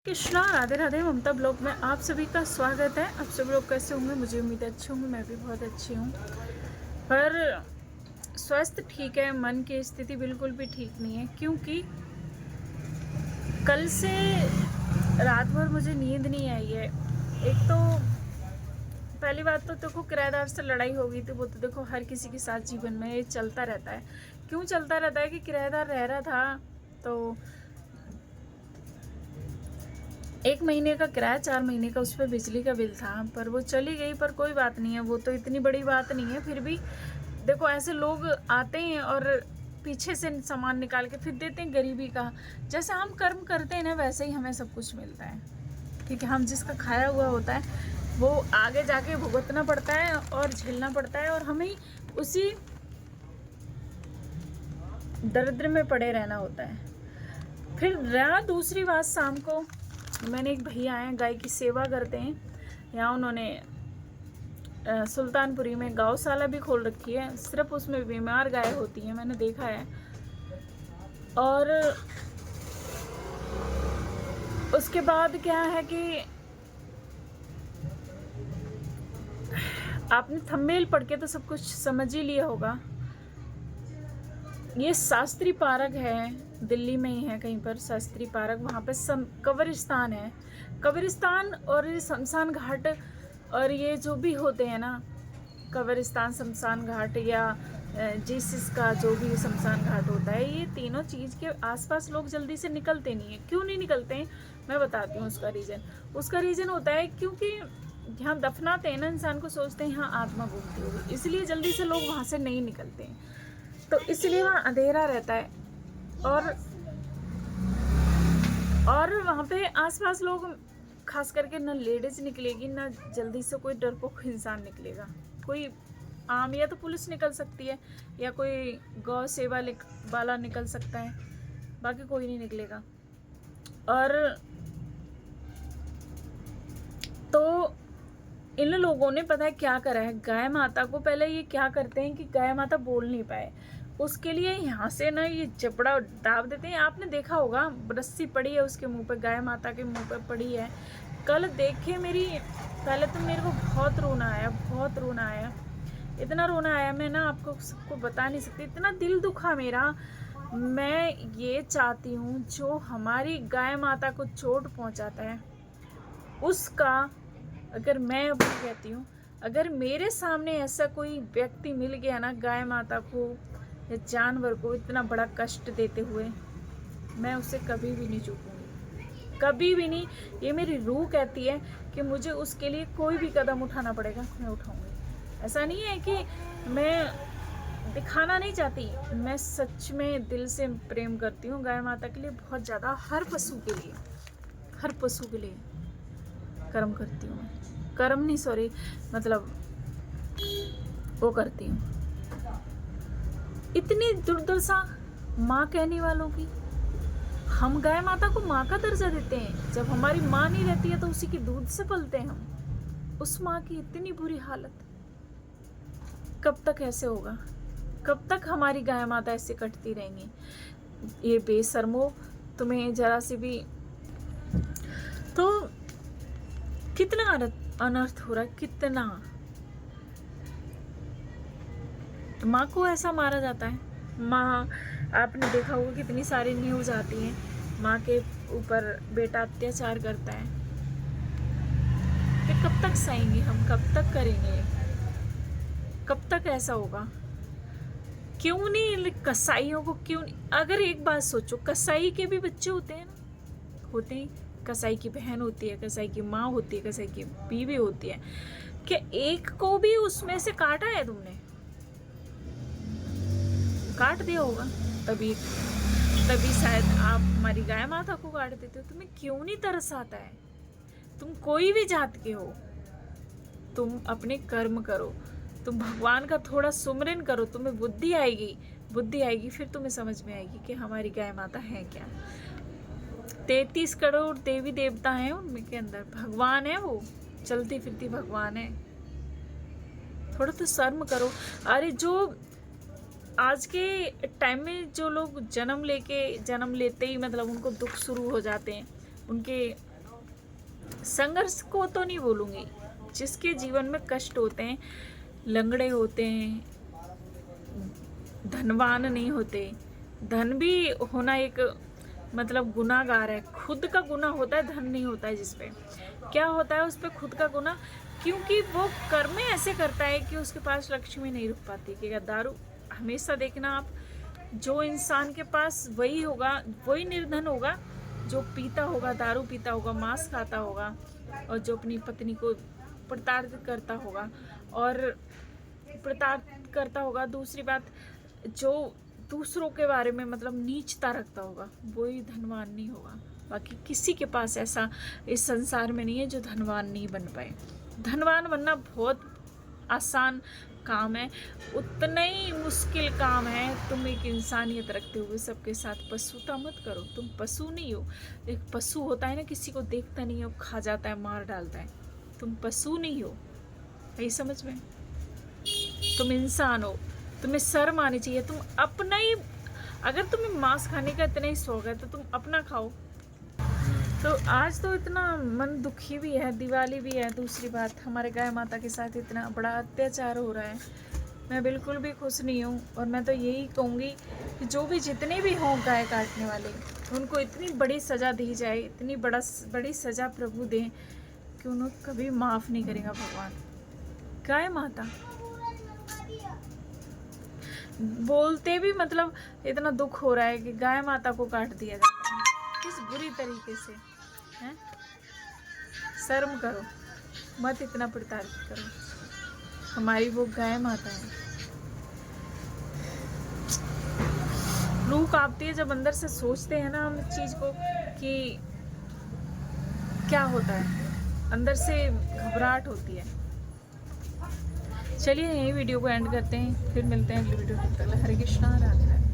कृष्णा, राधे राधे। ममता blog में आप सभी का स्वागत है। आप सभी लोग कैसे होंगे? मुझे उम्मीद है अच्छे होंगे। मैं भी बहुत अच्छी हूँ, पर स्वास्थ्य ठीक है, मन की स्थिति बिल्कुल भी ठीक नहीं है। क्योंकि कल से रात भर मुझे नींद नहीं आई है। एक तो पहली बात तो देखो, किराएदार से लड़ाई हो गई थी। वो तो देखो हर किसी के साथ जीवन में ये चलता रहता है। क्यों चलता रहता है कि किराएदार रह रहा था तो 1 महीने का किराया, 4 महीने का उस पर बिजली का बिल था, पर वो चली गई। पर कोई बात नहीं है, वो तो इतनी बड़ी बात नहीं है। फिर भी देखो, ऐसे लोग आते हैं और पीछे से सामान निकाल के फिर देते हैं। गरीबी का जैसे हम कर्म करते हैं ना, वैसे ही हमें सब कुछ मिलता है। ठीक है, हम जिसका खाया हुआ होता है वो आगे जाके भुगतना पड़ता है और झेलना पड़ता है, और हमें उसी दरिद्र में पड़े रहना होता है। फिर रहा दूसरी बात, शाम को मैंने एक भैया आए, गाय की सेवा करते हैं यहाँ। उन्होंने सुल्तानपुरी में गौशाला भी खोल रखी है। सिर्फ उसमें बीमार गाय होती हैं, मैंने देखा है। और उसके बाद क्या है कि आपने थंबनेल पढ़ के तो सब कुछ समझ ही लिया होगा। ये शास्त्री पार्क है, दिल्ली में ही है कहीं पर शास्त्री पार्क। वहाँ पे कब्रिस्तान है। कब्रिस्तान और ये शमशान घाट और ये जो भी होते हैं ना, कब्रिस्तान, शमशान घाट या जीसस का जो भी शमशान घाट होता है, ये तीनों चीज़ के आसपास लोग जल्दी से निकलते नहीं है। क्यों नहीं निकलते हैं मैं बताती हूँ उसका रीज़न होता है क्योंकि यहाँ दफनाते हैं ना इंसान को, सोचते हैं यहाँ आत्मा घूमती होगी, इसलिए जल्दी से लोग वहाँ से नहीं निकलते हैं। तो इसलिए वहाँ अंधेरा रहता है और वहाँ पे आसपास लोग, खास करके ना लेडीज निकलेगी, ना जल्दी से कोई डरपोक इंसान निकलेगा। कोई आम, या तो पुलिस निकल सकती है या कोई गौ सेवा वाला निकल सकता है, बाकी कोई नहीं निकलेगा। और तो इन लोगों ने पता है क्या करा है, गाय माता को पहले ये क्या करते हैं कि गाय माता बोल नहीं पाए, उसके लिए यहाँ से ना ये जबड़ा दाब देते हैं। आपने देखा होगा, रस्सी पड़ी है उसके मुंह पे, गाय माता के मुंह पे पड़ी है। कल देखे पहले तो मेरे को बहुत रोना आया, इतना रोना आया, मैं ना आपको सबको बता नहीं सकती, इतना दिल दुखा मेरा। मैं ये चाहती हूँ जो हमारी गाय माता को चोट पहुँचाता है उसका, अगर मैं अभी कहती हूँ, अगर मेरे सामने ऐसा कोई व्यक्ति मिल गया ना गाय माता को या जानवर को इतना बड़ा कष्ट देते हुए, मैं उसे कभी भी नहीं चूकूंगी, कभी भी नहीं। ये मेरी रूह कहती है कि मुझे उसके लिए कोई भी कदम उठाना पड़ेगा, मैं उठाऊंगी। ऐसा नहीं है कि मैं दिखाना नहीं चाहती, मैं सच में दिल से प्रेम करती हूँ गाय माता के लिए बहुत ज़्यादा। हर पशु के लिए कर्म करती हूँ मैं, कर्म नहीं, सॉरी, मतलब वो करती हूँ। इतनी दुर्दशा माँ कहने वालों की, हम गाय माता को माँ का दर्जा देते हैं। जब हमारी माँ नहीं रहती है तो उसी के दूध से पलते हैं हम। उस माँ की इतनी बुरी हालत, कब तक ऐसे होगा? कब तक हमारी गाय माता ऐसे कटती रहेंगी? ये बेशर्मो, तुम्हें जरा सी भी तो कितना अनर्थ हो रहा है, कितना। माँ को ऐसा मारा जाता है। माँ, आपने देखा होगा कितनी सारी न्यूज़ आती हैं, माँ के ऊपर बेटा अत्याचार करता है। ये कब तक सहेंगे हम, कब तक करेंगे, कब तक ऐसा होगा? क्यों नहीं कसाईयों को, क्यों नहीं? अगर एक बात सोचो, कसाई के भी बच्चे होते हैं ना, होते हैं। कसाई की बहन होती है, कसाई की माँ होती है, कसाई की बीवी होती है। क्या एक को भी उसमें से काटा है तुमने? काट दिया होगा, तभी शायद आप हमारी गाय माता को काट देते हो। तुम्हें क्यों नहीं तरस आता है? तुम कोई भी जात के हो, तुम अपने कर्म करो, तुम भगवान का थोड़ा सुमरन करो, तुम्हें बुद्धि आएगी, फिर तुम्हें समझ में आएगी कि हमारी गाय माता है क्या। 33 करोड़ देवी देवता हैं उनके अंदर, भगवान है, वो चलती फिरती भगवान है। थोड़ा तो शर्म करो। अरे जो आज के टाइम में जो लोग जन्म लेते ही मतलब उनको दुख शुरू हो जाते हैं, उनके संघर्ष को तो नहीं बोलूँगी, जिसके जीवन में कष्ट होते हैं, लंगड़े होते हैं, धनवान नहीं होते। धन भी होना एक मतलब गुनाहगार है, खुद का गुनाह होता है, धन नहीं होता है। जिस पे क्या होता है, उस पे खुद का गुनाह, क्योंकि वो कर्म ऐसे करता है कि उसके पास लक्ष्मी नहीं रुक पाती। कि दारू हमेशा देखना आप, जो इंसान के पास वही होगा, वही निर्धन होगा जो पीता होगा, दारू पीता होगा, मांस खाता होगा, और जो अपनी पत्नी को प्रताड़ित करता होगा और प्रताड़ित करता होगा। दूसरी बात, जो दूसरों के बारे में मतलब नीचता रखता होगा, वही धनवान नहीं होगा। बाकी किसी के पास ऐसा इस संसार में नहीं है जो धनवान नहीं बन पाए। धनवान बनना बहुत आसान काम है, उतना ही मुश्किल काम है। तुम एक इंसानियत रखते हुए सबके साथ पशुता मत करो। तुम पशु नहीं हो। एक पशु होता है ना, किसी को देखता नहीं है, खा जाता है, मार डालता है। तुम पशु नहीं हो, यही समझ में। तुम इंसान हो, तुम्हें शर्म आनी चाहिए। तुम अपना ही, अगर तुम्हें मांस खाने का इतना ही शौक है तो तुम अपना खाओ। तो आज तो इतना मन दुखी भी है, दिवाली भी है। दूसरी बात, हमारे गाय माता के साथ इतना बड़ा अत्याचार हो रहा है, मैं बिल्कुल भी खुश नहीं हूँ। और मैं तो यही कहूँगी कि जो भी जितने भी हों गाय काटने वाले, उनको इतनी बड़ी सज़ा दी जाए, इतनी बड़ी सज़ा प्रभु दें कि उन्हें कभी माफ़ नहीं करेगा भगवान। गाय माता बोलते भी मतलब इतना दुख हो रहा है कि गाय माता को काट दिया जाता है, किस बुरी तरीके से हैं। शर्म करो, मत इतना प्रताड़ित करो। हमारी वो गाय माता है। रूह कांपती है जब अंदर से सोचते हैं ना हम इस चीज को कि क्या होता है, अंदर से घबराहट होती है। चलिए यही वीडियो को एंड करते हैं, फिर मिलते हैं अगली वीडियो में। तब तक हरे कृष्णा, राधे राधे।